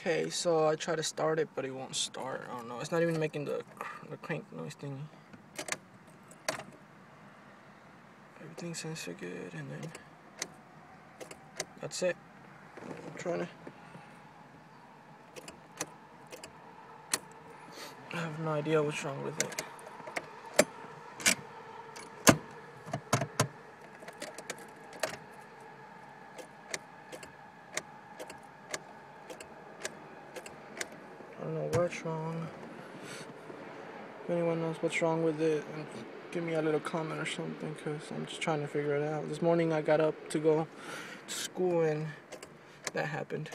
Okay, so I try to start it, but it won't start. I don't know. It's not even making the crank noise thingy. Everything sounds so good, and then that's it. I'm trying to. I have no idea what's wrong with it. I don't know what's wrong. If anyone knows what's wrong with it, give me a little comment or something, because I'm just trying to figure it out. This morning I got up to go to school and that happened.